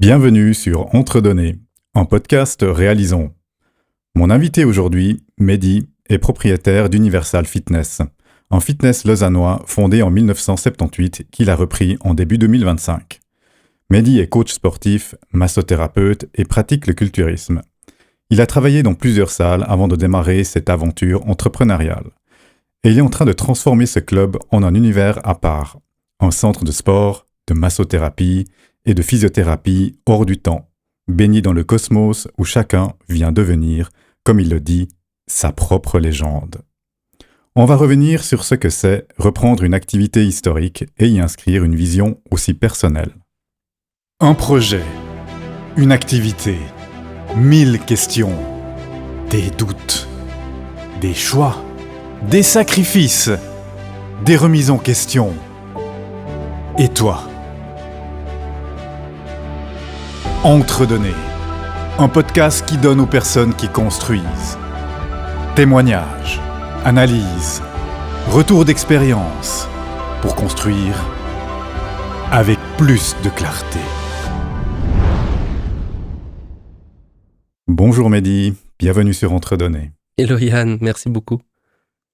Bienvenue sur Entre-Données, un podcast Réalisons. Mon invité aujourd'hui, Mehdi, est propriétaire d'Universal Fitness, un fitness lausannois fondé en 1978 qu'il a repris en début 2025. Mehdi est coach sportif, massothérapeute et pratique le culturisme. Il a travaillé dans plusieurs salles avant de démarrer cette aventure entrepreneuriale. Et il est en train de transformer ce club en un univers à part, un centre de sport, de massothérapie et de physiothérapie hors du temps, baigné dans le cosmos où chacun vient devenir, comme il le dit, sa propre légende. On va revenir sur ce que c'est reprendre une activité historique et y inscrire une vision aussi personnelle. Un projet, une activité, 1000 questions, des doutes, des choix, des sacrifices, des remises en question. Et toi ? Entre-Données, un podcast qui donne aux personnes qui construisent. Témoignages, analyses, retours d'expérience pour construire avec plus de clarté. Bonjour Mehdi, bienvenue sur Entre-Données. Hello Yann, merci beaucoup.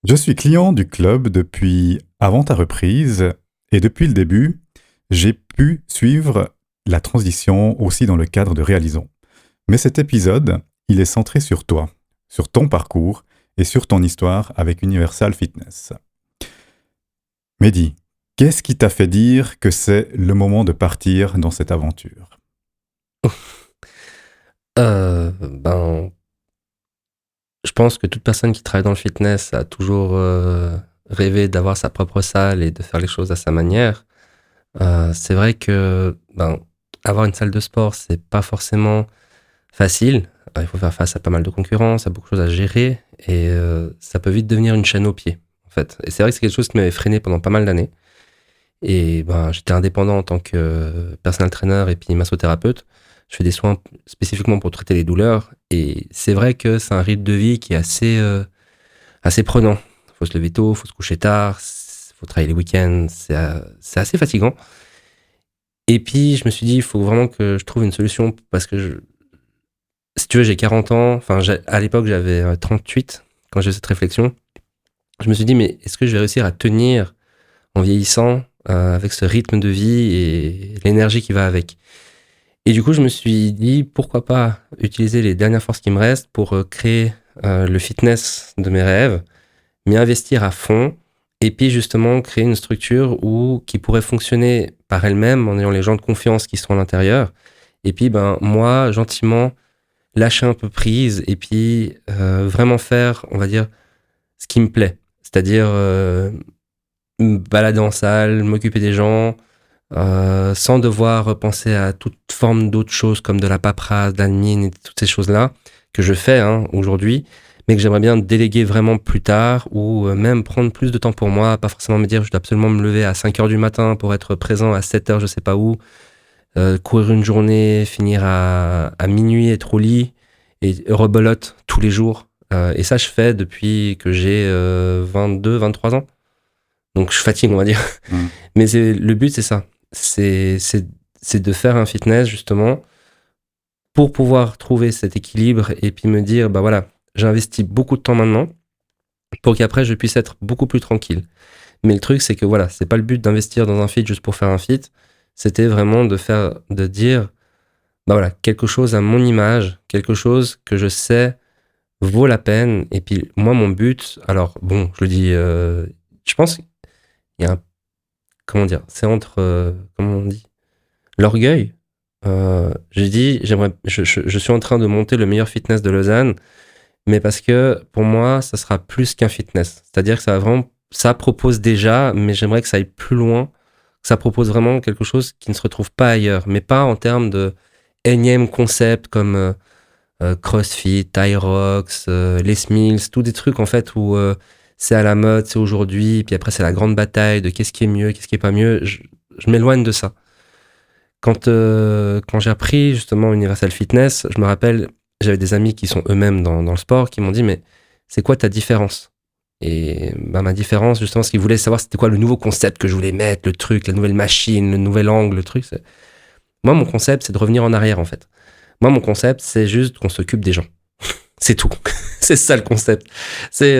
Je suis client du club depuis avant ta reprise et depuis le début, j'ai pu suivre la transition aussi dans le cadre de Réalisons. Mais cet épisode, il est centré sur toi, sur ton parcours et sur ton histoire avec Universal Fitness. Mehdi, qu'est-ce qui t'a fait dire que c'est le moment de partir dans cette aventure ? Je pense que toute personne qui travaille dans le fitness a toujours rêvé d'avoir sa propre salle et de faire les choses à sa manière. C'est vrai que avoir une salle de sport, c'est pas forcément facile. Il faut faire face à pas mal de concurrence, à beaucoup de choses à gérer et ça peut vite devenir une chaîne aux pieds, en fait. Et c'est vrai que c'est quelque chose qui m'avait freiné pendant pas mal d'années. Et j'étais indépendant en tant que personal trainer et puis massothérapeute. Je fais des soins spécifiquement pour traiter les douleurs. Et c'est vrai que c'est un rythme de vie qui est assez prenant. Il faut se lever tôt, il faut se coucher tard, il faut travailler les week-ends. C'est assez fatigant. Et puis, je me suis dit, il faut vraiment que je trouve une solution parce que, si tu veux, j'ai 40 ans. À l'époque, j'avais 38 quand j'ai eu cette réflexion. Je me suis dit, mais est-ce que je vais réussir à tenir en vieillissant avec ce rythme de vie et l'énergie qui va avec ? Et du coup, je me suis dit, pourquoi pas utiliser les dernières forces qui me restent pour créer le fitness de mes rêves, m'y investir à fond, et puis justement créer une structure qui pourrait fonctionner par elle-même en ayant les gens de confiance qui sont à l'intérieur. Et puis, moi, gentiment, lâcher un peu prise et puis vraiment faire, on va dire, ce qui me plaît. C'est-à-dire me balader en salle, m'occuper des gens, sans devoir penser à toute forme d'autres choses comme de la paperasse, de l'admin et toutes ces choses-là que je fais aujourd'hui, mais que j'aimerais bien déléguer vraiment plus tard ou même prendre plus de temps pour moi, pas forcément me dire je dois absolument me lever à 5h du matin pour être présent à 7h je sais pas où, courir une journée, finir à minuit, être au lit et rebelote tous les jours. Et ça je fais depuis que j'ai 22, 23 ans. Donc je fatigue on va dire. Mais le but c'est ça. C'est de faire un fitness justement pour pouvoir trouver cet équilibre et puis me dire voilà, j'investis beaucoup de temps maintenant pour qu'après je puisse être beaucoup plus tranquille. Mais le truc c'est que voilà, c'est pas le but d'investir dans un fit juste pour faire un fit, c'était vraiment de dire voilà, quelque chose à mon image, quelque chose que je sais vaut la peine. Et puis moi mon but, alors bon, je le dis, je pense qu'il y a comment dire, c'est entre comment on dit, l'orgueil. J'ai dit je suis en train de monter le meilleur fitness de Lausanne, mais parce que pour moi ça sera plus qu'un fitness, c'est-à-dire que ça propose déjà, mais j'aimerais que ça aille plus loin, que ça propose vraiment quelque chose qui ne se retrouve pas ailleurs, mais pas en termes de énième concept comme CrossFit, Tyrox, Les Mills, tous des trucs en fait où c'est à la mode, c'est aujourd'hui, puis après c'est la grande bataille de qu'est-ce qui est mieux, qu'est-ce qui est pas mieux. Je m'éloigne de ça. Quand j'ai appris justement Universal Fitness, je me rappelle, j'avais des amis qui sont eux-mêmes dans le sport qui m'ont dit mais c'est quoi ta différence ? Et ma différence justement, ce qu'ils voulaient savoir c'était quoi le nouveau concept que je voulais mettre, le truc, la nouvelle machine, le nouvel angle, le truc. Moi, mon concept, c'est de revenir en arrière, en fait. Moi, mon concept, c'est juste qu'on s'occupe des gens. C'est tout. C'est ça le concept. C'est,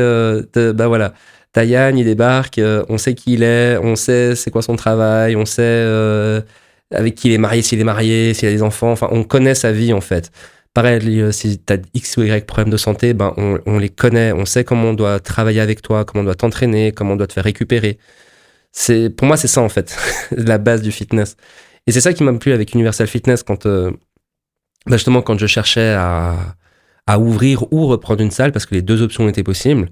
voilà. T'as Yann, il débarque, on sait qui il est, on sait c'est quoi son travail, on sait avec qui il est marié, s'il a des enfants. Enfin, on connaît sa vie, en fait. Pareil, si t'as X ou Y problèmes de santé, ben, on les connaît. On sait comment on doit travailler avec toi, comment on doit t'entraîner, comment on doit te faire récupérer. Pour moi, c'est ça, en fait, la base du fitness. Et c'est ça qui m'a plu avec Universal Fitness quand, justement, quand je cherchais à ouvrir ou reprendre une salle, parce que les deux options étaient possibles.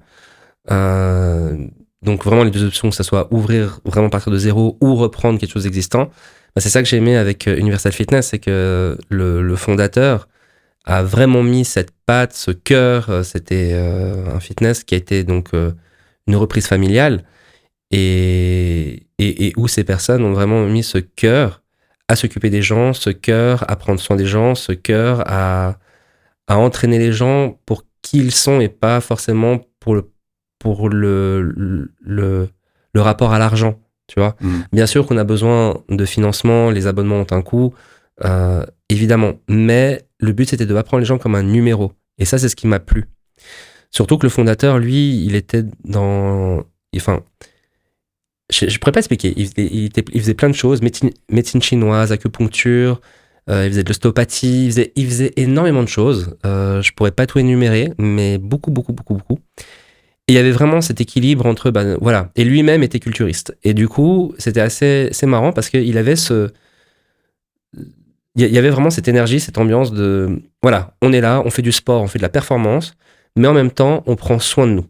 Donc vraiment les deux options, que ce soit ouvrir vraiment partir de zéro ou reprendre quelque chose d'existant. C'est ça que j'ai aimé avec Universal Fitness, c'est que le fondateur a vraiment mis cette patte, ce cœur. C'était un fitness qui a été donc une reprise familiale et où ces personnes ont vraiment mis ce cœur à s'occuper des gens, ce cœur à prendre soin des gens, ce cœur à entraîner les gens pour qui ils sont et pas forcément pour le rapport à l'argent, tu vois. Bien sûr qu'on a besoin de financement, les abonnements ont un coût, évidemment. Mais le but, c'était de pas prendre les gens comme un numéro. Et ça, c'est ce qui m'a plu. Surtout que le fondateur, lui, il était dans... Enfin, je pourrais pas expliquer. Il faisait plein de choses, médecine chinoise, acupuncture, il faisait de l'ostéopathie, il faisait énormément de choses. Je pourrais pas tout énumérer, mais beaucoup. Et il y avait vraiment cet équilibre entre, voilà. Et lui-même était culturiste. Et du coup, c'était assez marrant parce qu'il avait il y avait vraiment cette énergie, cette ambiance de, voilà, on est là, on fait du sport, on fait de la performance, mais en même temps, on prend soin de nous.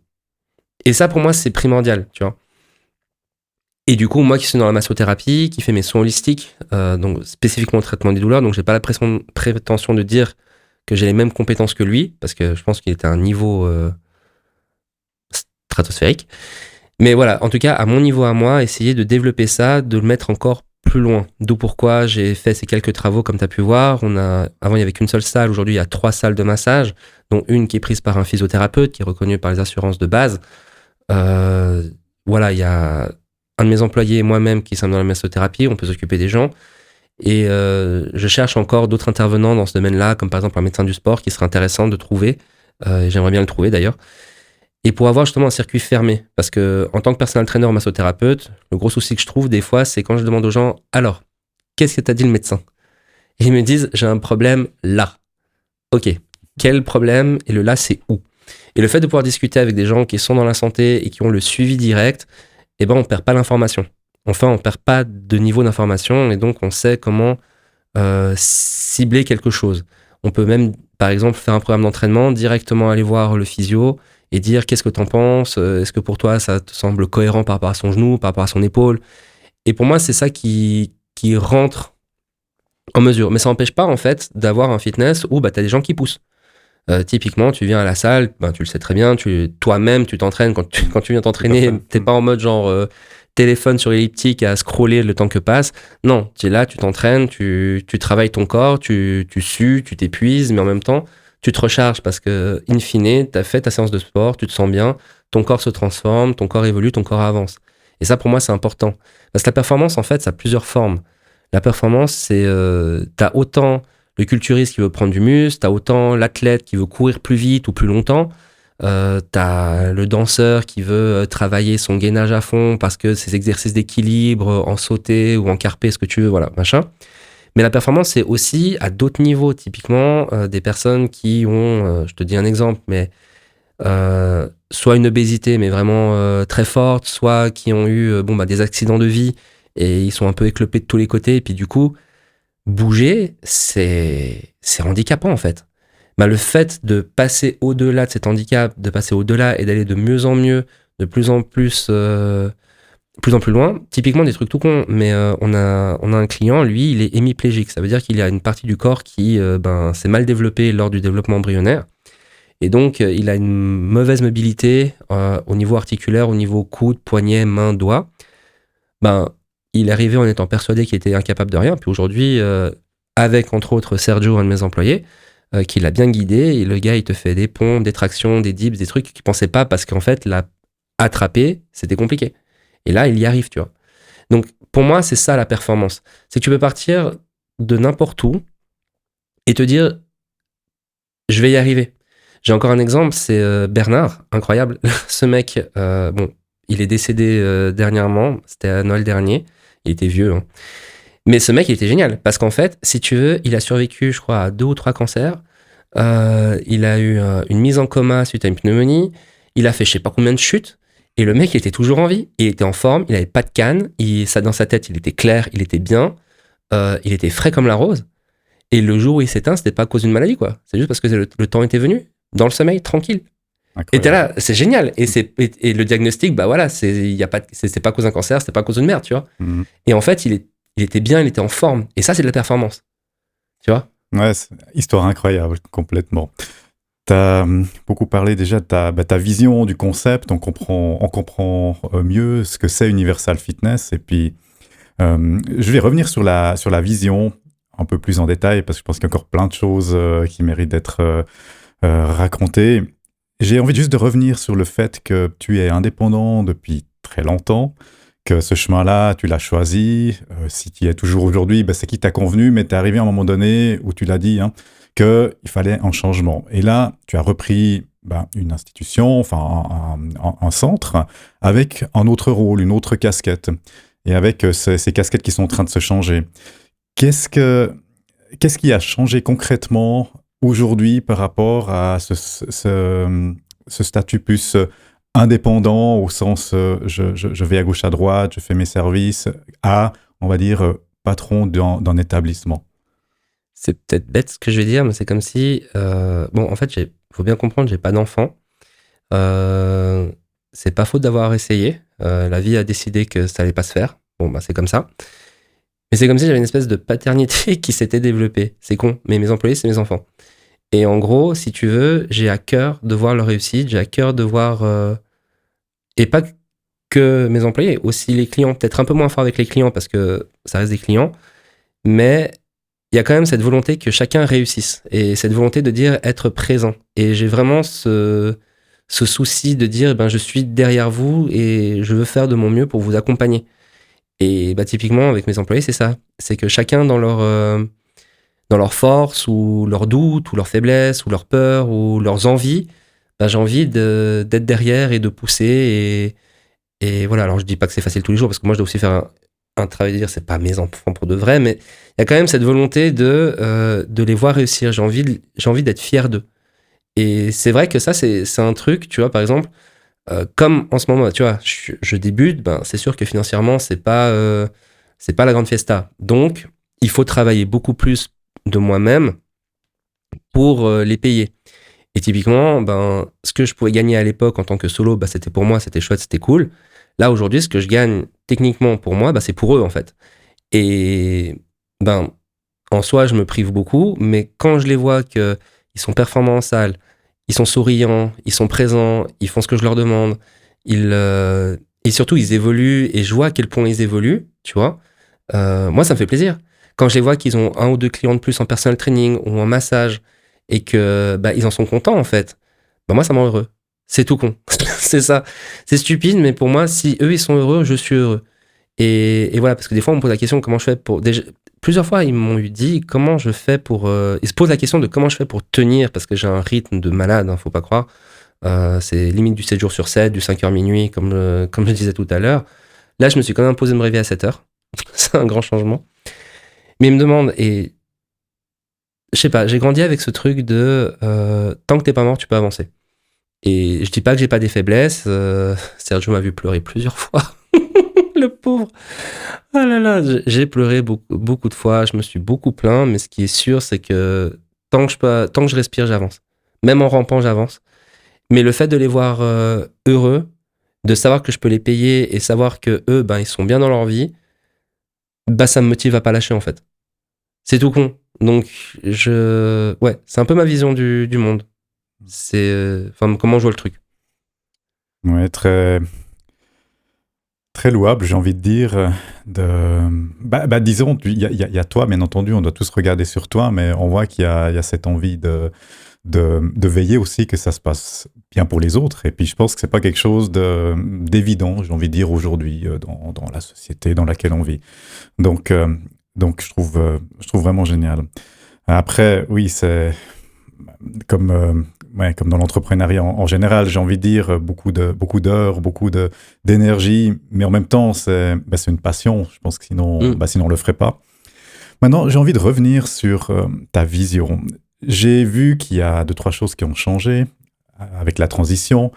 Et ça, pour moi, c'est primordial, tu vois. Et du coup, moi qui suis dans la massothérapie, qui fait mes soins holistiques, donc spécifiquement le traitement des douleurs, donc j'ai pas la prétention de dire que j'ai les mêmes compétences que lui, parce que je pense qu'il était à un niveau stratosphérique. Mais voilà, en tout cas, à mon niveau à moi, essayer de développer ça, de le mettre encore plus loin. D'où pourquoi j'ai fait ces quelques travaux, comme tu as pu voir. Avant, il n'y avait qu'une seule salle. Aujourd'hui, il y a 3 salles de massage, dont une qui est prise par un physiothérapeute, qui est reconnue par les assurances de base. Voilà, il y a un de mes employés et moi-même qui sommes dans la massothérapie. On peut s'occuper des gens. Et je cherche encore d'autres intervenants dans ce domaine-là, comme par exemple un médecin du sport qui serait intéressant de trouver. J'aimerais bien le trouver d'ailleurs. Et pour avoir justement un circuit fermé. Parce que en tant que personal trainer ou massothérapeute, le gros souci que je trouve des fois, c'est quand je demande aux gens, alors, qu'est-ce que t'a dit le médecin? Et ils me disent, j'ai un problème là. Ok, quel problème? Et le là, c'est où? Et le fait de pouvoir discuter avec des gens qui sont dans la santé et qui ont le suivi direct, eh ben, on perd pas l'information. Enfin, on perd pas de niveau d'information et donc on sait comment cibler quelque chose. On peut même, par exemple, faire un programme d'entraînement, directement aller voir le physio et dire qu'est-ce que t'en penses, est-ce que pour toi ça te semble cohérent par rapport à son genou, par rapport à son épaule. Et pour moi, c'est ça qui rentre en mesure. Mais ça n'empêche pas, en fait, d'avoir un fitness où t'as des gens qui poussent. Typiquement, tu viens à la salle, tu le sais très bien, toi-même, tu t'entraînes. Quand tu viens t'entraîner, t'es pas en mode genre téléphone sur elliptique à scroller le temps que passe. Non, tu es là, tu t'entraînes, tu travailles ton corps, tu sues, tu t'épuises, mais en même temps, tu te recharges parce que, in fine, tu as fait ta séance de sport, tu te sens bien, ton corps se transforme, ton corps évolue, ton corps avance. Et ça, pour moi, c'est important. Parce que la performance, en fait, ça a plusieurs formes. La performance, c'est... t'as autant le culturiste qui veut prendre du muscle, t'as autant l'athlète qui veut courir plus vite ou plus longtemps, t'as le danseur qui veut travailler son gainage à fond parce que ses exercices d'équilibre en sauté ou en carpé, ce que tu veux, voilà, machin. Mais la performance, c'est aussi à d'autres niveaux. Typiquement, des personnes qui ont, je te dis un exemple, mais soit une obésité, mais vraiment très forte, soit qui ont eu des accidents de vie et ils sont un peu éclopés de tous les côtés. Et puis du coup, bouger, c'est handicapant en fait. Le fait de passer au-delà de cet handicap, de passer au-delà et d'aller de mieux en mieux, de plus en plus loin, typiquement des trucs tout cons, mais on a un client, lui, il est hémiplégique. Ça veut dire qu'il a une partie du corps qui s'est mal développée lors du développement embryonnaire. Et donc, il a une mauvaise mobilité au niveau articulaire, au niveau coude, poignet, main, doigt. Il est arrivé en étant persuadé qu'il était incapable de rien. Puis aujourd'hui, avec entre autres Sergio, un de mes employés, qui l'a bien guidé, et le gars, il te fait des pompes, des tractions, des dips, des trucs qu'il ne pensait pas parce qu'en fait, l'attraper, c'était compliqué. Et là, il y arrive, tu vois. Donc, pour moi, c'est ça la performance. C'est que tu peux partir de n'importe où et te dire, je vais y arriver. J'ai encore un exemple, c'est Bernard, incroyable. Ce mec, bon, il est décédé dernièrement, c'était à Noël dernier, il était vieux, hein. Mais ce mec, il était génial, parce qu'en fait, si tu veux, il a survécu, je crois, à 2 ou 3 cancers. Il a eu une mise en coma suite à une pneumonie. Il a fait je sais pas combien de chutes. Et le mec, il était toujours en vie. Il était en forme, il avait pas de canne. Dans sa tête, il était clair, il était bien. Il était frais comme la rose. Et le jour où il s'éteint, c'était pas à cause d'une maladie, quoi. C'est juste parce que le temps était venu, dans le sommeil, tranquille. Et t'es là, c'est génial. Et le diagnostic, bah voilà, c'est pas à cause d'un cancer, c'était pas à cause d'une merde, tu vois. Mhm. Et en fait, il était bien, il était en forme. Et ça, c'est de la performance. Tu vois? Ouais, c'est une histoire incroyable, complètement. Tu as beaucoup parlé déjà de ta vision du concept, on comprend mieux ce que c'est Universal Fitness, et puis je vais revenir sur la vision un peu plus en détail, parce que je pense qu'il y a encore plein de choses qui méritent d'être racontées. J'ai envie juste de revenir sur le fait que tu es indépendant depuis très longtemps, que ce chemin-là, tu l'as choisi. Si tu y es toujours aujourd'hui, c'est qui t'a convenu, mais tu es arrivé à un moment donné où tu l'as dit, hein, qu'il fallait un changement. Et là, tu as repris une institution, enfin un centre, avec un autre rôle, une autre casquette, et avec ces casquettes qui sont en train de se changer. Qu'est-ce qui a changé concrètement aujourd'hui par rapport à ce statut plus indépendant au sens je vais à gauche à droite, je fais mes services, à, on va dire, patron d'un établissement? C'est peut-être bête ce que je vais dire, mais c'est comme si... bon, en fait, faut bien comprendre, j'ai pas d'enfant. C'est pas faute d'avoir essayé. La vie a décidé que ça allait pas se faire. Bon, c'est comme ça. Mais c'est comme si j'avais une espèce de paternité qui s'était développée. C'est con, mais mes employés, c'est mes enfants. Et en gros, si tu veux, j'ai à cœur de voir leur réussite, j'ai à cœur de voir... et pas que mes employés, aussi les clients. Peut-être un peu moins fort avec les clients parce que ça reste des clients. Mais il y a quand même cette volonté que chacun réussisse. Et cette volonté de dire être présent. Et j'ai vraiment ce souci de dire, je suis derrière vous et je veux faire de mon mieux pour vous accompagner. Et typiquement, avec mes employés, c'est ça. C'est que chacun dans leur force ou leurs doutes ou leurs faiblesses ou leurs peurs ou leurs envies, j'ai envie d'être derrière et de pousser. Et voilà, alors je dis pas que c'est facile tous les jours parce que moi je dois aussi faire un travail de dire c'est pas mes enfants pour de vrai, mais il y a quand même cette volonté de les voir réussir. J'ai envie d'être fier d'eux. Et c'est vrai que ça, c'est un truc, tu vois, par exemple, comme en ce moment, tu vois, je débute, c'est sûr que financièrement, c'est pas la grande fiesta. Donc, il faut travailler beaucoup plus de moi-même pour les payer. Et typiquement, ce que je pouvais gagner à l'époque en tant que solo, c'était pour moi, c'était chouette, c'était cool. Là, aujourd'hui, ce que je gagne techniquement pour moi, c'est pour eux, en fait. Et en soi, je me prive beaucoup, mais quand je les vois qu'ils sont performants en salle, ils sont souriants, ils sont présents, ils font ce que je leur demande, et surtout, ils évoluent, et je vois à quel point ils évoluent, tu vois, moi, ça me fait plaisir. Quand je les vois qu'ils ont 1 ou 2 clients de plus en personal training ou en massage, et que ils en sont contents, en fait, moi, ça me rend heureux. C'est tout con. C'est ça. C'est stupide, mais pour moi, si eux, ils sont heureux, je suis heureux. Et voilà, parce que des fois, on me pose la question comment je fais pour... Déjà, plusieurs fois, ils m'ont dit comment je fais pour... Ils se posent la question de comment je fais pour tenir, parce que j'ai un rythme de malade, faut pas croire. C'est limite du 7 jours sur 7, du 5h minuit, comme je disais tout à l'heure. Là, je me suis quand même imposé de me réveiller à 7h. C'est un grand changement. Mais ils me demandent, et je sais pas, j'ai grandi avec ce truc de tant que t'es pas mort, tu peux avancer. Et je dis pas que j'ai pas des faiblesses. Sergio m'a vu pleurer plusieurs fois. Le pauvre. Ah là là, j'ai pleuré beaucoup de fois. Je me suis beaucoup plaint, mais ce qui est sûr, c'est que tant que je respire, j'avance. Même en rampant, j'avance. Mais le fait de les voir heureux, de savoir que je peux les payer et savoir que eux, ils sont bien dans leur vie, ça me motive à pas lâcher en fait. C'est tout con. Donc c'est un peu ma vision du monde. C'est comment je vois le truc. Ouais, très très louable, j'ai envie de dire. Disons, il y a toi, bien entendu, on doit tous regarder sur toi, mais on voit qu'il y a cette envie de veiller aussi que ça se passe bien pour les autres. Et puis, je pense que c'est pas quelque chose d'évident, j'ai envie de dire, aujourd'hui, dans la société dans laquelle on vit. Donc, Donc, je trouve vraiment génial. Après, oui, c'est comme, comme dans l'entrepreneuriat en général, j'ai envie de dire beaucoup d'heures, d'énergie, mais en même temps, c'est une passion. Je pense que sinon on le ferait pas. Maintenant, j'ai envie de revenir sur ta vision. J'ai vu qu'il y a 2-3 choses qui ont changé avec la transition,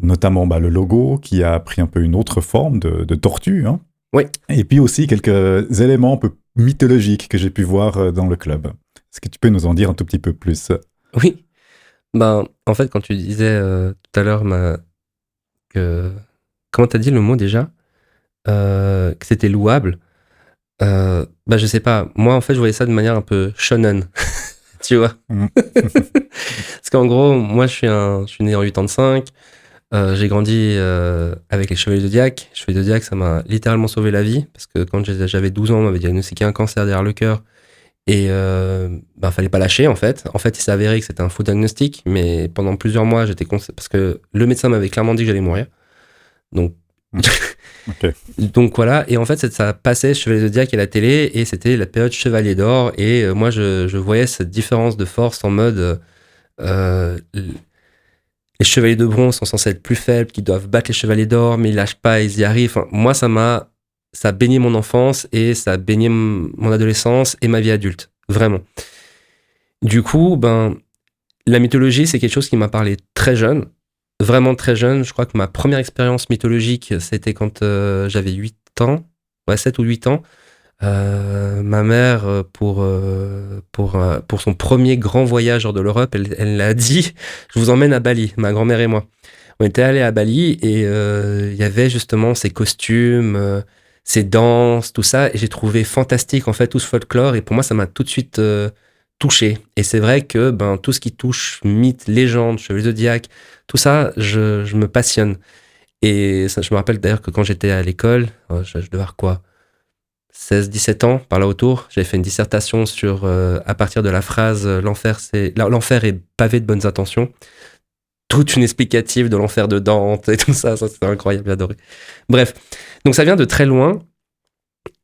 notamment le logo qui a pris un peu une autre forme de tortue, hein. Oui. Et puis aussi quelques éléments un peu mythologiques que j'ai pu voir dans le club. Est-ce que tu peux nous en dire un tout petit peu plus? Oui. En fait, quand tu disais tout à l'heure que... Comment t'as dit le mot déjà? Que c'était louable. Je sais pas. Moi, en fait, je voyais ça de manière un peu shonen. Tu vois? Parce qu'en gros, moi, je suis né en 85. J'ai grandi avec les Chevaliers Zodiac. Les Chevaliers Zodiac, ça m'a littéralement sauvé la vie. Parce que quand j'avais 12 ans, on m'avait diagnostiqué un cancer derrière le cœur. Et fallait pas lâcher, en fait. En fait, il s'est avéré que c'était un faux diagnostic. Mais pendant plusieurs mois, parce que le médecin m'avait clairement dit que j'allais mourir. Donc... Okay. Donc voilà, et en fait ça passait Chevalier Zodiac à la télé et c'était la période Chevalier d'Or et moi je voyais cette différence de force en mode les Chevaliers de Bronze sont censés être plus faibles, qu'ils doivent battre les Chevaliers d'Or mais ils lâchent pas, ils y arrivent. Enfin, moi ça a baigné mon enfance et ça a baigné mon adolescence et ma vie adulte, vraiment. Du coup, la mythologie c'est quelque chose qui m'a parlé très jeune. Vraiment très jeune, je crois que ma première expérience mythologique, c'était quand j'avais 8 ans, 7 ou 8 ans. Ma mère, pour son premier grand voyage hors de l'Europe, elle l'a dit, je vous emmène à Bali, ma grand-mère et moi. On était allés à Bali et il y avait justement ces costumes, ces danses, tout ça, et j'ai trouvé fantastique en fait tout ce folklore, et pour moi ça m'a tout de suite touché. Et c'est vrai que tout ce qui touche mythes, légendes, chevaliers zodiaques, tout ça, je me passionne. Et ça, je me rappelle d'ailleurs que quand j'étais à l'école, je devais avoir quoi, 16-17 ans, par là autour, j'avais fait une dissertation sur, à partir de la phrase l'enfer est pavé de bonnes intentions. Toute une explicative de l'enfer de Dante et tout ça c'était incroyable, j'ai adoré. Bref, donc ça vient de très loin.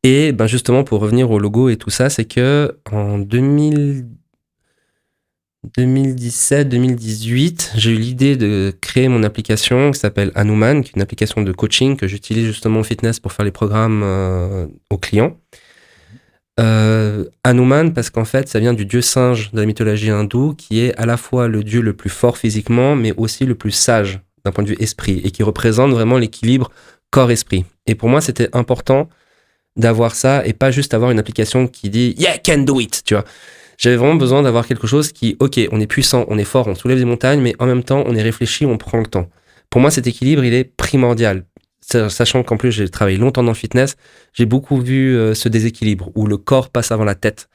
Et justement, pour revenir au logo et tout ça, c'est que en 2017-2018, j'ai eu l'idée de créer mon application qui s'appelle Hanuman, qui est une application de coaching que j'utilise justement au fitness pour faire les programmes aux clients. Hanuman, parce qu'en fait, ça vient du dieu singe de la mythologie hindoue, qui est à la fois le dieu le plus fort physiquement, mais aussi le plus sage d'un point de vue esprit, et qui représente vraiment l'équilibre corps-esprit. Et pour moi, c'était important d'avoir ça et pas juste avoir une application qui dit « Yeah, can do it », tu vois. J'avais vraiment besoin d'avoir quelque chose qui, ok, on est puissant, on est fort, on soulève des montagnes, mais en même temps, on est réfléchi, on prend le temps. Pour moi, cet équilibre, il est primordial. Sachant qu'en plus, j'ai travaillé longtemps dans le fitness, j'ai beaucoup vu ce déséquilibre où le corps passe avant la tête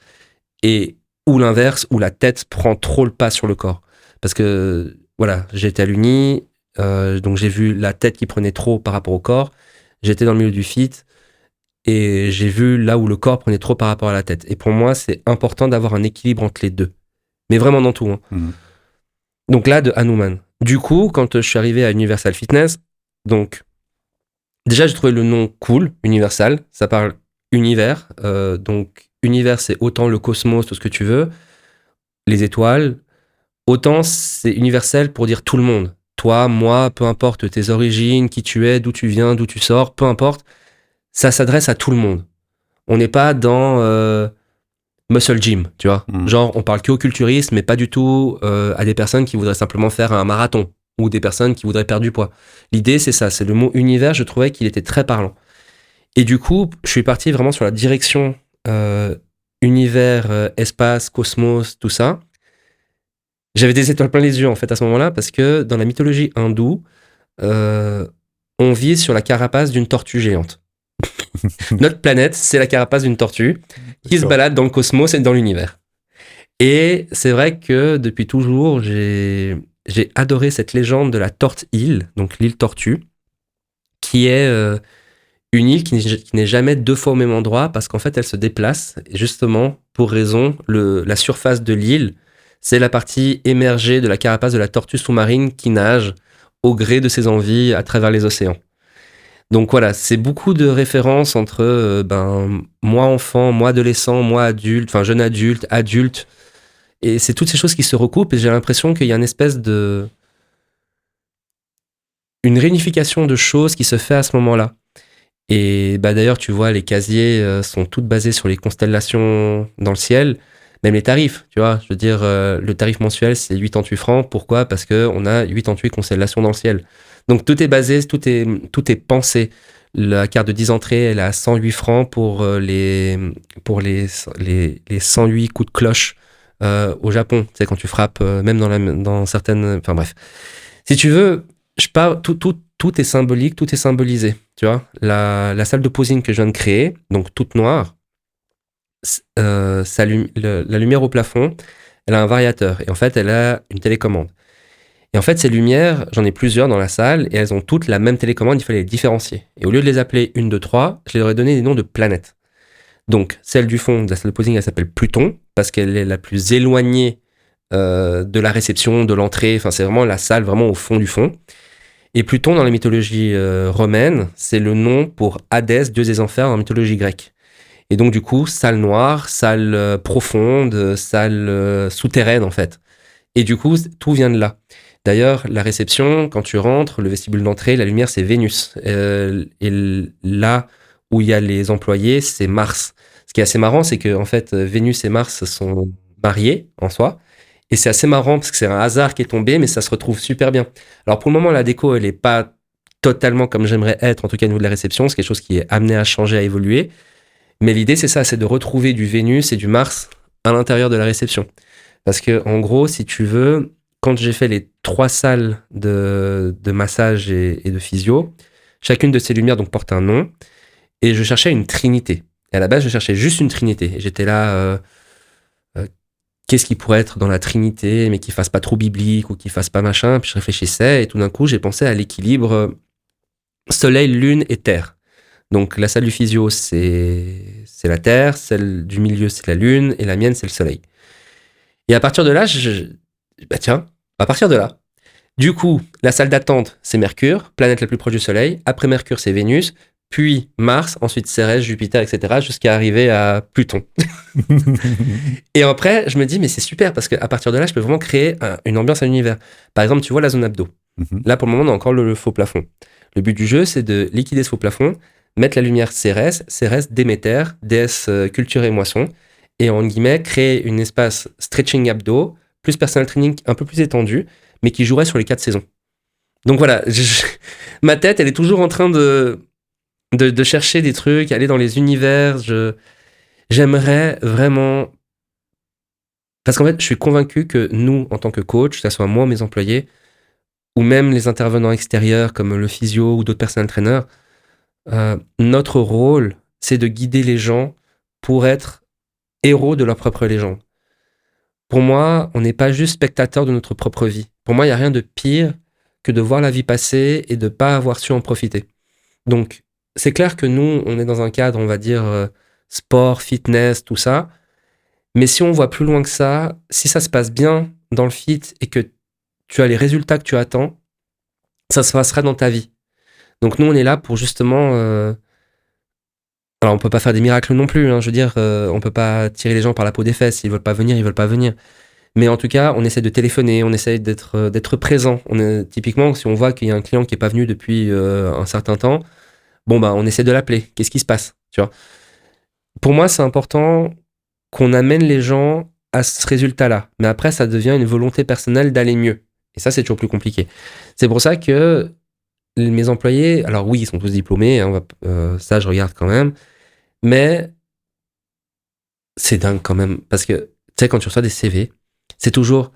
et ou l'inverse, où la tête prend trop le pas sur le corps. Parce que, voilà, j'étais à l'Uni, donc j'ai vu la tête qui prenait trop par rapport au corps. J'étais dans le milieu du fit, et j'ai vu là où le corps prenait trop par rapport à la tête. Et pour moi, c'est important d'avoir un équilibre entre les deux. Mais vraiment dans tout. Hein. Mmh. Donc là, de Hanuman. Du coup, quand je suis arrivé à Universal Fitness, donc déjà, j'ai trouvé le nom cool, Universal. Ça parle univers. Donc univers, c'est autant le cosmos, tout ce que tu veux, les étoiles. Autant c'est universel pour dire tout le monde. Toi, moi, peu importe tes origines, qui tu es, d'où tu viens, d'où tu sors, peu importe. Ça s'adresse à tout le monde. On n'est pas dans muscle gym, tu vois. Genre, on parle que au culturisme, mais pas du tout à des personnes qui voudraient simplement faire un marathon ou des personnes qui voudraient perdre du poids. L'idée, c'est ça. C'est le mot univers, je trouvais qu'il était très parlant. Et du coup, je suis parti vraiment sur la direction univers, espace, cosmos, tout ça. J'avais des étoiles plein les yeux, en fait, à ce moment-là, parce que dans la mythologie hindoue, on vise sur la carapace d'une tortue géante. Notre planète, c'est la carapace d'une tortue qui se balade dans le cosmos et dans l'univers. Et c'est vrai que depuis toujours, j'ai adoré cette légende de la Torte Île, donc l'île Tortue, qui est une île qui n'est jamais deux fois au même endroit parce qu'en fait, elle se déplace justement pour raison. La surface de l'île, c'est la partie émergée de la carapace de la tortue sous-marine qui nage au gré de ses envies à travers les océans. Donc voilà, c'est beaucoup de références entre moi enfant, moi adolescent, moi adulte, enfin jeune adulte, adulte. Et c'est toutes ces choses qui se recoupent et j'ai l'impression qu'il y a une réunification de choses qui se fait à ce moment-là. Et d'ailleurs, tu vois, les casiers sont toutes basés sur les constellations dans le ciel, même les tarifs, tu vois. Je veux dire, le tarif mensuel, c'est 88 francs. Pourquoi ? Parce qu'on a 88 constellations dans le ciel. Donc tout est basé, tout est pensé. La carte de 10 entrées, elle est à 108 francs pour les 108 coups de cloche au Japon. Tu sais, quand tu frappes, même dans certaines... Enfin bref. Si tu veux, tout est symbolique, tout est symbolisé. Tu vois, la salle de posing que je viens de créer, donc toute noire, la lumière au plafond, elle a un variateur. Et en fait, elle a une télécommande. Et en fait, ces lumières, j'en ai plusieurs dans la salle, et elles ont toutes la même télécommande, il fallait les différencier. Et au lieu de les appeler 1, 2, 3, je leur ai donné des noms de planètes. Donc, celle du fond de la salle de posing, elle s'appelle Pluton, parce qu'elle est la plus éloignée de la réception, de l'entrée. Enfin, c'est vraiment la salle, vraiment au fond du fond. Et Pluton, dans la mythologie romaine, c'est le nom pour Hadès, dieu des enfers, en mythologie grecque. Et donc, du coup, salle noire, salle profonde, salle souterraine, en fait. Et du coup, tout vient de là. D'ailleurs, la réception, quand tu rentres, le vestibule d'entrée, la lumière, c'est Vénus. Et là où il y a les employés, c'est Mars. Ce qui est assez marrant, c'est que en fait, Vénus et Mars sont mariés en soi. Et c'est assez marrant parce que c'est un hasard qui est tombé, mais ça se retrouve super bien. Alors pour le moment, la déco, elle n'est pas totalement comme j'aimerais être, en tout cas au niveau de la réception. C'est quelque chose qui est amené à changer, à évoluer. Mais l'idée, c'est ça, c'est de retrouver du Vénus et du Mars à l'intérieur de la réception. Parce que, en gros, si tu veux, quand j'ai fait les 3 salles de massage et de physio, chacune de ces lumières donc porte un nom, et je cherchais une trinité. Et à la base, je cherchais juste une trinité. Et j'étais là, qu'est-ce qui pourrait être dans la trinité, mais qui fasse pas trop biblique ou qui fasse pas machin. Puis je réfléchissais, et tout d'un coup, j'ai pensé à l'équilibre soleil, lune et terre. Donc la salle du physio, c'est la terre, celle du milieu, c'est la lune, et la mienne, c'est le soleil. Et à partir de là, à partir de là. Du coup, la salle d'attente, c'est Mercure, planète la plus proche du Soleil. Après Mercure, c'est Vénus, puis Mars, ensuite Cérès, Jupiter, etc., jusqu'à arriver à Pluton. Et après, je me dis, mais c'est super, parce qu'à partir de là, je peux vraiment créer une ambiance à l'univers. Par exemple, tu vois la zone abdo. Là, pour le moment, on a encore le faux plafond. Le but du jeu, c'est de liquider ce faux plafond, mettre la lumière Cérès, Déméter, déesse culture et moisson, et en guillemets, créer une espace stretching abdo, plus personal training un peu plus étendu, mais qui jouerait sur les 4 saisons. Donc voilà, ma tête, elle est toujours en train de chercher des trucs, aller dans les univers. J'aimerais vraiment... Parce qu'en fait, je suis convaincu que nous, en tant que coach, que ce soit moi ou mes employés, ou même les intervenants extérieurs comme le physio ou d'autres personal trainers, notre rôle, c'est de guider les gens pour être héros de leur propre légende. Pour moi, on n'est pas juste spectateur de notre propre vie. Pour moi, il n'y a rien de pire que de voir la vie passer et de ne pas avoir su en profiter. Donc, c'est clair que nous, on est dans un cadre, on va dire, sport, fitness, tout ça. Mais si on voit plus loin que ça, si ça se passe bien dans le fit et que tu as les résultats que tu attends, ça se passera dans ta vie. Donc, nous, on est là pour justement... Alors, on peut pas faire des miracles non plus. Je veux dire, on peut pas tirer les gens par la peau des fesses. S'ils veulent pas venir, ils veulent pas venir. Mais en tout cas, on essaie de téléphoner, on essaie d'être présent. Typiquement, si on voit qu'il y a un client qui n'est pas venu depuis un certain temps, on essaie de l'appeler. Qu'est-ce qui se passe, tu vois ? Pour moi, c'est important qu'on amène les gens à ce résultat-là. Mais après, ça devient une volonté personnelle d'aller mieux. Et ça, c'est toujours plus compliqué. C'est pour ça que mes employés, alors oui, ils sont tous diplômés, ça, je regarde quand même. Mais c'est dingue quand même. Parce que, tu sais, quand tu reçois des CV, c'est toujours,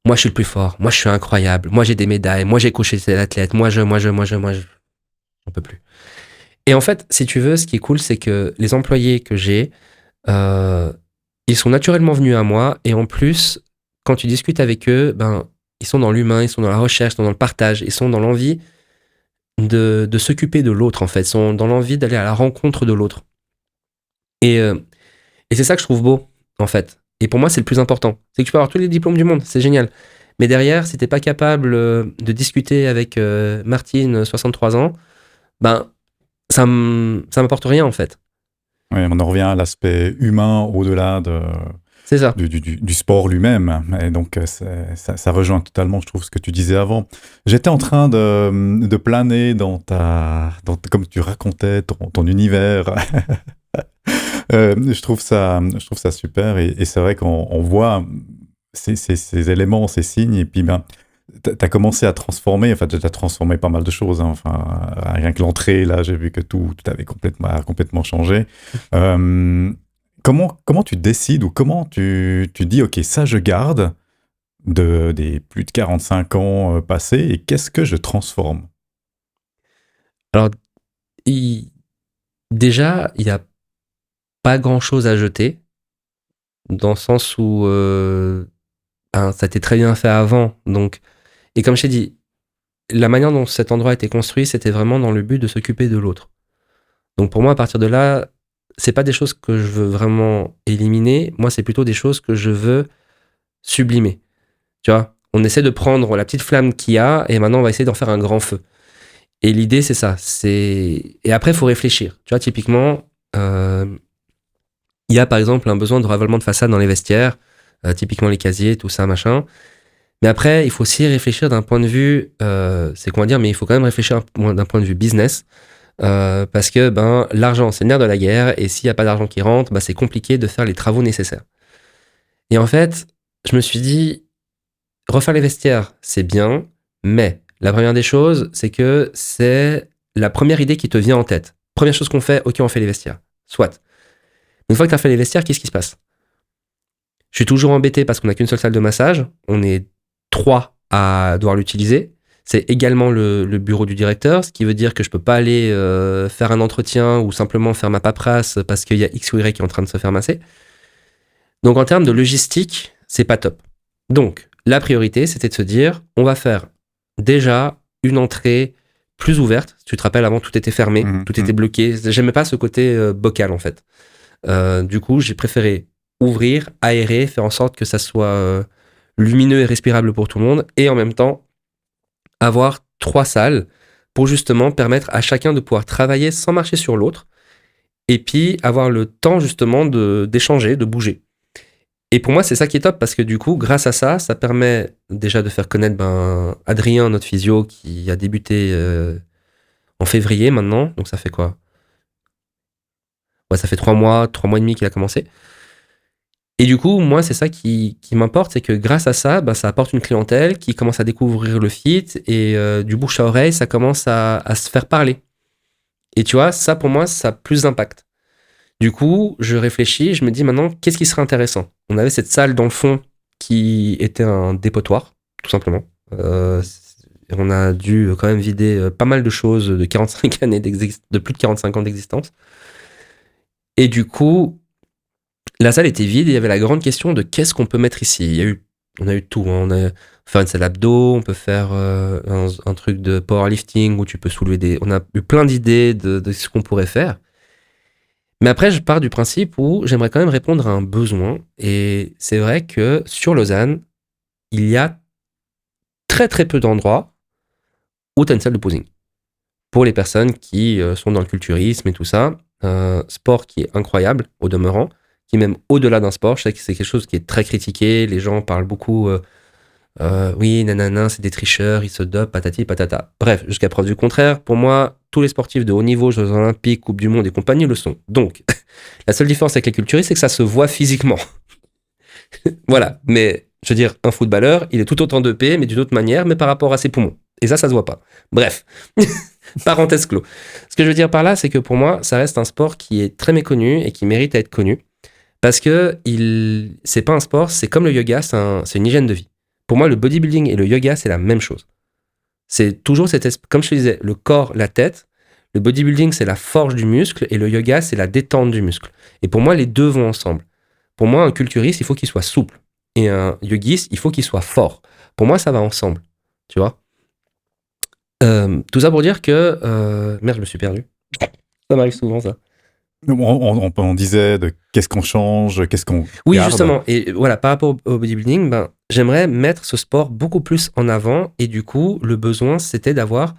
moi je suis le plus fort, moi je suis incroyable, moi j'ai des médailles, moi j'ai coaché tel athlète, moi je, j'en peux plus. Et en fait, si tu veux, ce qui est cool, c'est que les employés que j'ai, ils sont naturellement venus à moi, et en plus, quand tu discutes avec eux, ils sont dans l'humain, ils sont dans la recherche, ils sont dans le partage, ils sont dans l'envie de s'occuper de l'autre, en fait, ils sont dans l'envie d'aller à la rencontre de l'autre. Et c'est ça que je trouve beau, en fait. Et pour moi, c'est le plus important. C'est que tu peux avoir tous les diplômes du monde, c'est génial. Mais derrière, si t'es pas capable de discuter avec Martine, 63 ans, ça m'apporte rien, en fait. Ouais, on en revient à l'aspect humain au-delà C'est ça. du sport lui-même. Et donc, ça rejoint totalement, je trouve, ce que tu disais avant. J'étais en train de planer comme tu racontais, ton univers. Je trouve ça super. Et c'est vrai qu'on voit ces éléments, ces signes. Et puis, ben, t'as commencé à transformer, enfin, t'as transformé pas mal de choses. Hein. Enfin, rien que l'entrée, là, j'ai vu que tout avait complètement changé. Comment tu décides ou comment tu dis, OK, ça je garde des plus de 45 ans passés et qu'est-ce que je transforme? Alors, il- déjà, il n'y a pas grand-chose à jeter, dans le sens où ça a été très bien fait avant. Donc, et comme je t'ai dit, la manière dont cet endroit a été construit, c'était vraiment dans le but de s'occuper de l'autre. Donc pour moi, à partir de là, c'est pas des choses que je veux vraiment éliminer. Moi, c'est plutôt des choses que je veux sublimer. Tu vois, on essaie de prendre la petite flamme qu'il y a et maintenant on va essayer d'en faire un grand feu. Et l'idée, c'est ça. Et après, il faut réfléchir. Tu vois, typiquement, il y a par exemple un besoin de ravalement de façade dans les vestiaires, typiquement les casiers, tout ça, machin. Mais après, il faut aussi réfléchir d'un point de vue, c'est comment dire, mais il faut quand même réfléchir d'un point de vue business. Parce que l'argent, c'est le nerf de la guerre, et s'il n'y a pas d'argent qui rentre, c'est compliqué de faire les travaux nécessaires. Et en fait, je me suis dit, refaire les vestiaires, c'est bien, mais la première des choses, c'est que c'est la première idée qui te vient en tête. Première chose qu'on fait, ok, on fait les vestiaires. Soit. Une fois que tu as fait les vestiaires, qu'est-ce qui se passe? Je suis toujours embêté parce qu'on n'a qu'une seule salle de massage, on est 3 à devoir l'utiliser. C'est également le bureau du directeur, ce qui veut dire que je peux pas aller faire un entretien ou simplement faire ma paperasse parce qu'il y a X ou Y qui est en train de se faire masser. Donc en termes de logistique, c'est pas top. Donc la priorité, c'était de se dire, on va faire déjà une entrée plus ouverte. Tu te rappelles, avant tout était fermé, tout était bloqué. J'aimais pas ce côté bocal en fait. Du coup, j'ai préféré ouvrir, aérer, faire en sorte que ça soit lumineux et respirable pour tout le monde, et en même temps avoir 3 salles pour justement permettre à chacun de pouvoir travailler sans marcher sur l'autre, et puis avoir le temps justement d'échanger, de bouger. Et pour moi, c'est ça qui est top, parce que du coup, grâce à ça, ça permet déjà de faire connaître Adrien, notre physio, qui a débuté en février maintenant, donc ça fait quoi? Ouais, ça fait 3 mois et demi qu'il a commencé. Et du coup, moi, c'est ça qui m'importe, c'est que grâce à ça, ça apporte une clientèle qui commence à découvrir le fit, et du bouche à oreille, ça commence à se faire parler. Et tu vois, ça, pour moi, ça a plus d'impact. Du coup, je réfléchis, je me dis maintenant, qu'est-ce qui serait intéressant? On avait cette salle dans le fond qui était un dépotoir, tout simplement. On a dû quand même vider pas mal de choses de 45 années de plus de 45 ans d'existence. Et du coup, la salle était vide et il y avait la grande question de qu'est-ce qu'on peut mettre ici. On a eu tout. Hein. On a faire une salle abdos, on peut faire un truc de powerlifting où tu peux soulever des. On a eu plein d'idées de ce qu'on pourrait faire. Mais après, je pars du principe où j'aimerais quand même répondre à un besoin. Et c'est vrai que sur Lausanne, il y a très très peu d'endroits où tu as une salle de posing. Pour les personnes qui sont dans le culturisme et tout ça, un sport qui est incroyable au demeurant, qui est même au-delà d'un sport. Je sais que c'est quelque chose qui est très critiqué. Les gens parlent beaucoup, oui, nanana, c'est des tricheurs, ils se dopent, patati patata. Bref, jusqu'à preuve du contraire, pour moi, tous les sportifs de haut niveau, Jeux Olympiques, Coupe du Monde et compagnie le sont. Donc, la seule différence avec les culturistes, c'est que ça se voit physiquement. Voilà, mais je veux dire, un footballeur, il est tout autant dopé, mais d'une autre manière, mais par rapport à ses poumons. Et ça se voit pas. Bref, parenthèse clos. Ce que je veux dire par là, c'est que pour moi, ça reste un sport qui est très méconnu et qui mérite à être connu. Parce que c'est pas un sport, c'est comme le yoga, c'est une hygiène de vie. Pour moi, le bodybuilding et le yoga, c'est la même chose. C'est toujours comme je te disais, le corps, la tête. Le bodybuilding, c'est la forge du muscle, et le yoga, c'est la détente du muscle. Et pour moi, les deux vont ensemble. Pour moi, un culturiste, il faut qu'il soit souple. Et un yogiste, il faut qu'il soit fort. Pour moi, ça va ensemble. Tu vois? Tout ça pour dire que... Merde, je me suis perdu. Ça m'arrive souvent, ça. On disait de qu'est-ce qu'on change, qu'est-ce qu'on Oui, garde. justement. Et voilà, par rapport au bodybuilding, j'aimerais mettre ce sport beaucoup plus en avant. Et du coup, le besoin, c'était d'avoir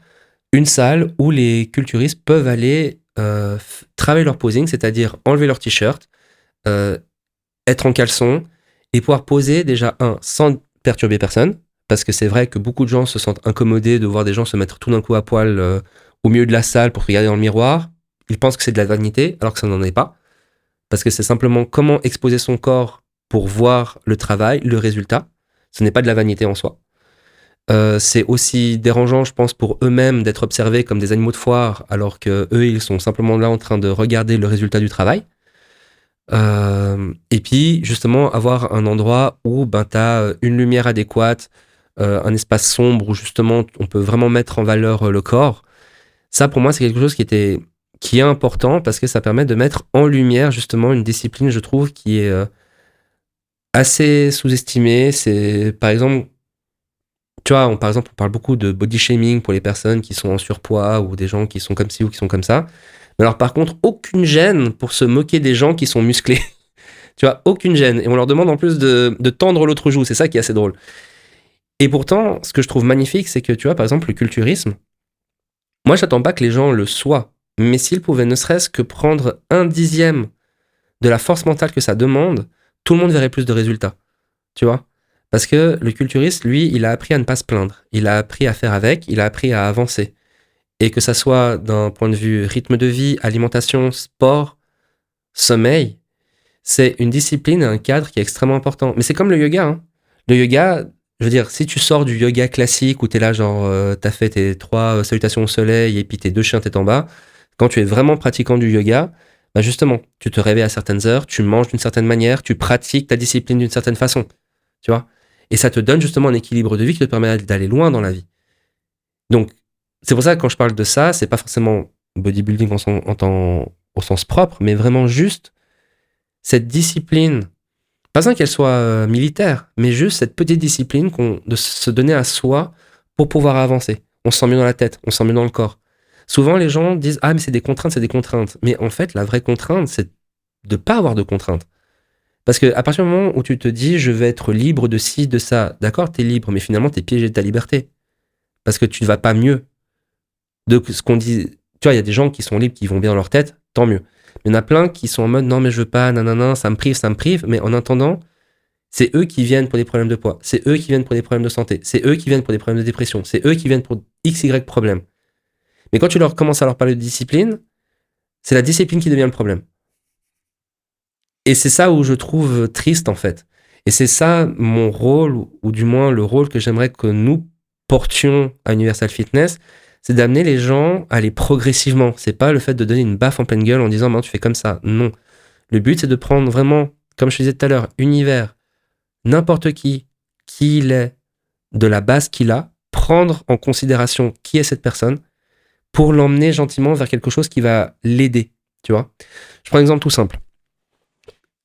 une salle où les culturistes peuvent aller travailler leur posing, c'est-à-dire enlever leur t-shirt, être en caleçon et pouvoir poser déjà sans perturber personne, parce que c'est vrai que beaucoup de gens se sentent incommodés de voir des gens se mettre tout d'un coup à poil au milieu de la salle pour regarder dans le miroir. Ils pensent que c'est de la vanité, alors que ça n'en est pas, parce que c'est simplement comment exposer son corps pour voir le travail, le résultat. Ce n'est pas de la vanité en soi. C'est aussi dérangeant, je pense, pour eux-mêmes d'être observés comme des animaux de foire, alors que eux, ils sont simplement là en train de regarder le résultat du travail. Et puis, justement, avoir un endroit où tu as une lumière adéquate, un espace sombre où, justement, on peut vraiment mettre en valeur le corps. Ça, pour moi, c'est quelque chose qui est important parce que ça permet de mettre en lumière, justement, une discipline, je trouve, qui est assez sous-estimée. C'est, par exemple, tu vois, on parle beaucoup de body shaming pour les personnes qui sont en surpoids ou des gens qui sont comme ci ou qui sont comme ça. Mais alors, par contre, aucune gêne pour se moquer des gens qui sont musclés. Tu vois, aucune gêne. Et on leur demande en plus de tendre l'autre joue. C'est ça qui est assez drôle. Et pourtant, ce que je trouve magnifique, c'est que, tu vois, par exemple, le culturisme, moi, j'attends pas que les gens le soient. Mais s'ils pouvaient ne serait-ce que prendre 1/10 de la force mentale que ça demande, tout le monde verrait plus de résultats. Tu vois ? Parce que le culturiste, lui, il a appris à ne pas se plaindre. Il a appris à faire avec, il a appris à avancer. Et que ça soit d'un point de vue rythme de vie, alimentation, sport, sommeil, c'est une discipline, un cadre qui est extrêmement important. Mais c'est comme le yoga. Hein. Le yoga, je veux dire, si tu sors du yoga classique où t'es là, genre, t'as fait tes 3 salutations au soleil et puis tes 2 chiens tête en bas, quand tu es vraiment pratiquant du yoga, bah justement, tu te réveilles à certaines heures, tu manges d'une certaine manière, tu pratiques ta discipline d'une certaine façon. Tu vois ? Et ça te donne justement un équilibre de vie qui te permet d'aller loin dans la vie. Donc, c'est pour ça que quand je parle de ça, c'est pas forcément bodybuilding au sens propre, mais vraiment juste cette discipline, pas besoin qu'elle soit militaire, mais juste cette petite discipline de se donner à soi pour pouvoir avancer. On se sent mieux dans la tête, on se sent mieux dans le corps. Souvent, les gens disent « Ah, mais c'est des contraintes, c'est des contraintes. » Mais en fait, la vraie contrainte, c'est de pas avoir de contraintes. Parce qu'à partir du moment où tu te dis « Je vais être libre de ci, de ça », d'accord, t'es libre, mais finalement, t'es piégé de ta liberté. Parce que tu ne vas pas mieux. De ce qu'on dit, tu vois, il y a des gens qui sont libres, qui vont bien dans leur tête, tant mieux. Il y en a plein qui sont en mode non mais je veux pas, nanana, ça me prive, mais en attendant, c'est eux qui viennent pour des problèmes de poids, c'est eux qui viennent pour des problèmes de santé, c'est eux qui viennent pour des problèmes de dépression, c'est eux qui viennent pour XY problèmes. Mais quand tu leur commences à leur parler de discipline, c'est la discipline qui devient le problème. Et c'est ça où je trouve triste en fait. Et c'est ça mon rôle, ou du moins le rôle que j'aimerais que nous portions à Universal Fitness, c'est d'amener les gens à aller progressivement. C'est pas le fait de donner une baffe en pleine gueule en disant, tu fais comme ça. Non. Le but, c'est de prendre vraiment, comme je disais tout à l'heure, univers, n'importe qui il est, de la base qu'il a, prendre en considération qui est cette personne pour l'emmener gentiment vers quelque chose qui va l'aider. Tu vois ? Je prends un exemple tout simple.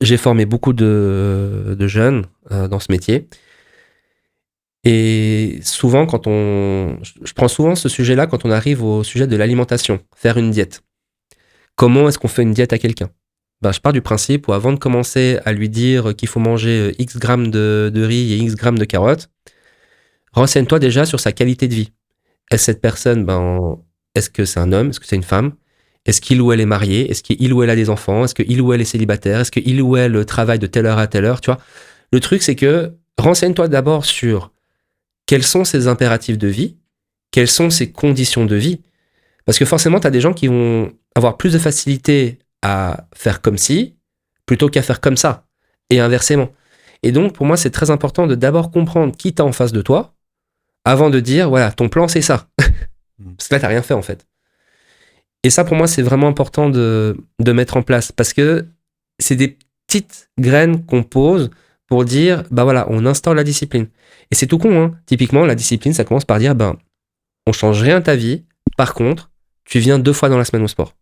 J'ai formé beaucoup de jeunes dans ce métier. Et souvent, je prends souvent ce sujet-là quand on arrive au sujet de l'alimentation, faire une diète. Comment est-ce qu'on fait une diète à quelqu'un ? Je pars du principe où avant de commencer à lui dire qu'il faut manger X grammes de riz et X grammes de carottes, renseigne-toi déjà sur sa qualité de vie. Est-ce cette personne, est-ce que c'est un homme ? Est-ce que c'est une femme ? Est-ce qu'il ou elle est marié ? Est-ce qu'il ou elle a des enfants ? Est-ce qu'il ou elle est célibataire ? Est-ce qu'il ou elle travaille de telle heure à telle heure ? Tu vois ? Le truc, c'est que renseigne-toi d'abord sur quels sont ses impératifs de vie, quelles sont ses conditions de vie. Parce que forcément, tu as des gens qui vont avoir plus de facilité à faire comme ci, plutôt qu'à faire comme ça, et inversement. Et donc, pour moi, c'est très important de d'abord comprendre qui t'as en face de toi, avant de dire, voilà, ton plan, c'est ça. Parce que là, t'as rien fait, en fait. Et ça, pour moi, c'est vraiment important de mettre en place, parce que c'est des petites graines qu'on pose pour dire, voilà, on instaure la discipline. Et c'est tout con, hein. Typiquement, la discipline, ça commence par dire, on change rien à ta vie, par contre, tu viens 2 fois dans la semaine au sport.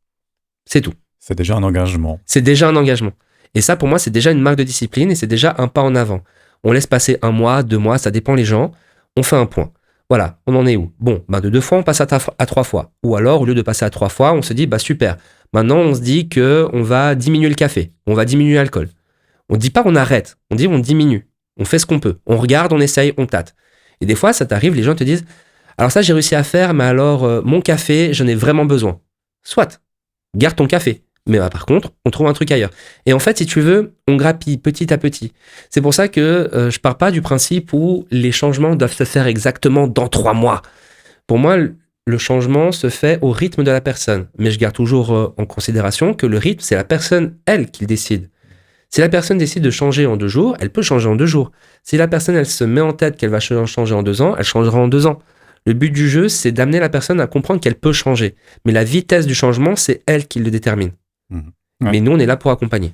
C'est tout. C'est déjà un engagement. C'est déjà un engagement. Et ça, pour moi, c'est déjà une marque de discipline et c'est déjà un pas en avant. On laisse passer 1 mois, 2 mois, ça dépend les gens. On fait un point. Voilà, on en est où ? Bon, de 2 fois, on passe à 3 fois. Ou alors, au lieu de passer à 3 fois, on se dit, super. Maintenant, on se dit qu'on va diminuer le café. On va diminuer l'alcool. On ne dit pas on arrête. On dit on diminue. On fait ce qu'on peut. On regarde, on essaye, on tâte. Et des fois, ça t'arrive, les gens te disent, alors ça, j'ai réussi à faire, mais alors, mon café, j'en ai vraiment besoin. Soit. garde ton café. Mais par contre, on trouve un truc ailleurs. Et en fait, si tu veux, on grappille petit à petit. C'est pour ça que je pars pas du principe où les changements doivent se faire exactement dans 3 mois. Pour moi, le changement se fait au rythme de la personne. Mais je garde toujours en considération que le rythme, c'est la personne, elle, qui le décide. Si la personne décide de changer en 2 jours, elle peut changer en 2 jours. Si la personne, elle se met en tête qu'elle va changer en 2 ans, elle changera en 2 ans. Le but du jeu, c'est d'amener la personne à comprendre qu'elle peut changer. Mais la vitesse du changement, c'est elle qui le détermine. Mmh. Ouais. Mais nous, on est là pour accompagner.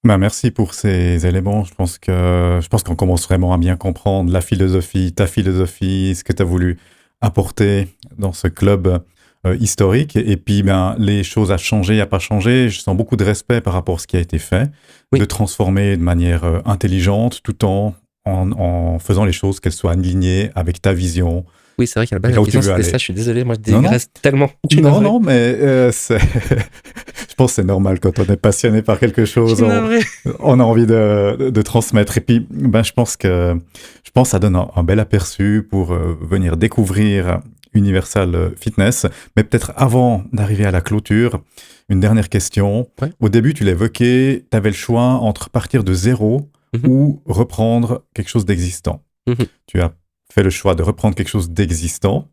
Merci pour ces éléments. Je pense qu'on commence vraiment à bien comprendre la philosophie, ta philosophie, ce que tu as voulu apporter dans ce club historique. Et puis, les choses à changer, à pas changer. Je sens beaucoup de respect par rapport à ce qui a été fait, de transformer de manière intelligente, tout en faisant les choses qu'elles soient alignées avec ta vision. Oui, c'est vrai qu'à la base, la question, c'était ça. Je suis désolé, moi, je digresse tellement. Non, mais je pense que c'est normal quand on est passionné par quelque chose. On a envie de transmettre. Et puis, je pense que ça donne un bel aperçu pour venir découvrir Universal Fitness. Mais peut-être avant d'arriver à la clôture, une dernière question. Ouais. Au début, tu l'évoquais, tu avais le choix entre partir de zéro ou reprendre quelque chose d'existant. Tu as fait le choix de reprendre quelque chose d'existant.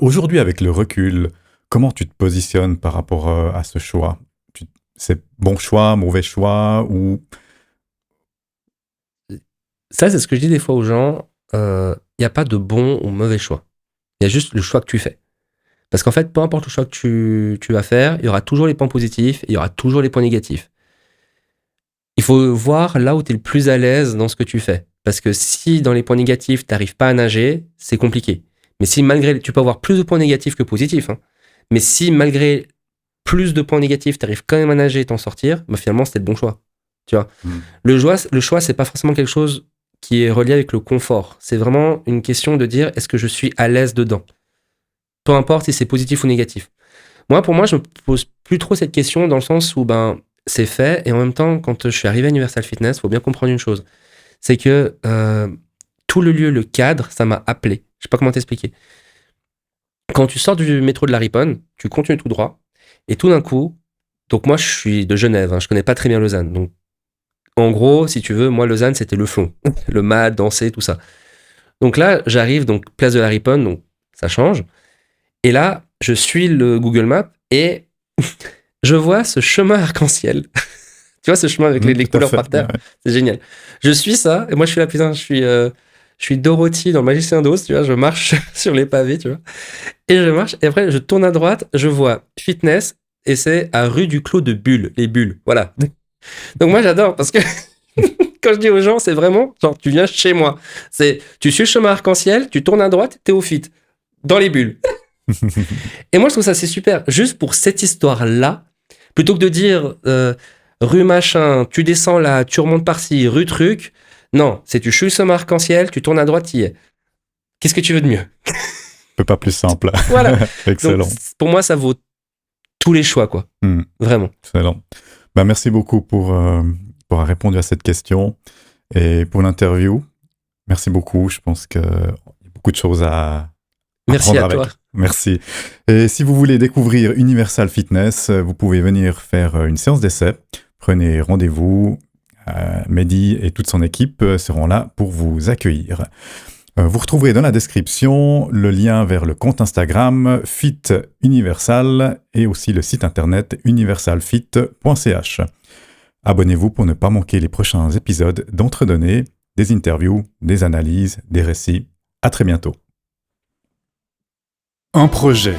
Aujourd'hui, avec le recul, comment tu te positionnes par rapport à ce choix ? C'est bon choix, mauvais choix ou... Ça, c'est ce que je dis des fois aux gens. Il n'y a pas de bon ou mauvais choix. Il y a juste le choix que tu fais. Parce qu'en fait, peu importe le choix que tu vas faire, il y aura toujours les points positifs et il y aura toujours les points négatifs. Il faut voir là où tu es le plus à l'aise dans ce que tu fais. Parce que si dans les points négatifs, tu n'arrives pas à nager, c'est compliqué. Mais si malgré... Tu peux avoir plus de points négatifs que positifs. Hein. Mais si malgré plus de points négatifs, tu arrives quand même à nager et t'en sortir, finalement, c'était le bon choix. Tu vois. Le choix, c'est pas forcément quelque chose qui est relié avec le confort. C'est vraiment une question de dire, est-ce que je suis à l'aise dedans ? Peu importe si c'est positif ou négatif. Moi, pour moi, je me pose plus trop cette question dans le sens où c'est fait. Et en même temps, quand je suis arrivé à Universal Fitness, il faut bien comprendre une chose. C'est que tout le lieu, le cadre, ça m'a appelé. Je sais pas comment t'expliquer. Quand tu sors du métro de la Riponne, tu continues tout droit. Et tout d'un coup, donc moi, je suis de Genève. Hein, je connais pas très bien Lausanne. Donc, en gros, si tu veux, moi, Lausanne, c'était le flon. Le mat, danser, tout ça. Donc là, j'arrive, donc place de la Riponne, donc ça change. Et là, je suis le Google Maps et je vois ce chemin arc-en-ciel. Tu vois ce chemin avec les couleurs par terre, ouais. C'est génial. Je suis ça, et moi je suis là, putain, je suis Dorothy dans le Magicien d'Oz, tu vois, je marche sur les pavés, tu vois. Et je marche, et après je tourne à droite, je vois fitness, et c'est à rue du Clos de Bulle, les bulles, voilà. Donc moi j'adore, parce que quand je dis aux gens, c'est vraiment, genre, tu viens chez moi. Tu suis le chemin arc-en-ciel, tu tournes à droite, t'es au fit, dans les bulles. Et moi je trouve ça c'est super, juste pour cette histoire-là, plutôt que de dire... rue machin, tu descends là, tu remontes par-ci, rue truc. Non, c'est tu chules ce arc-en-ciel, tu tournes à droite, y est. Qu'est-ce que tu veux de mieux ? Un peu pas plus simple. Voilà. Excellent. Donc, pour moi, ça vaut tous les choix, quoi. Vraiment. Excellent. Merci beaucoup pour avoir répondu à cette question et pour l'interview. Merci beaucoup. Je pense qu'il y a beaucoup de choses à Merci à avec. toi. Merci. Et si vous voulez découvrir Universal Fitness, vous pouvez venir faire une séance d'essai. Prenez rendez-vous. Mehdi et toute son équipe seront là pour vous accueillir. Vous retrouverez dans la description le lien vers le compte Instagram Fit Universal et aussi le site internet universalfit.ch. Abonnez-vous pour ne pas manquer les prochains épisodes d'Entre-Données, des interviews, des analyses, des récits. À très bientôt. Un projet,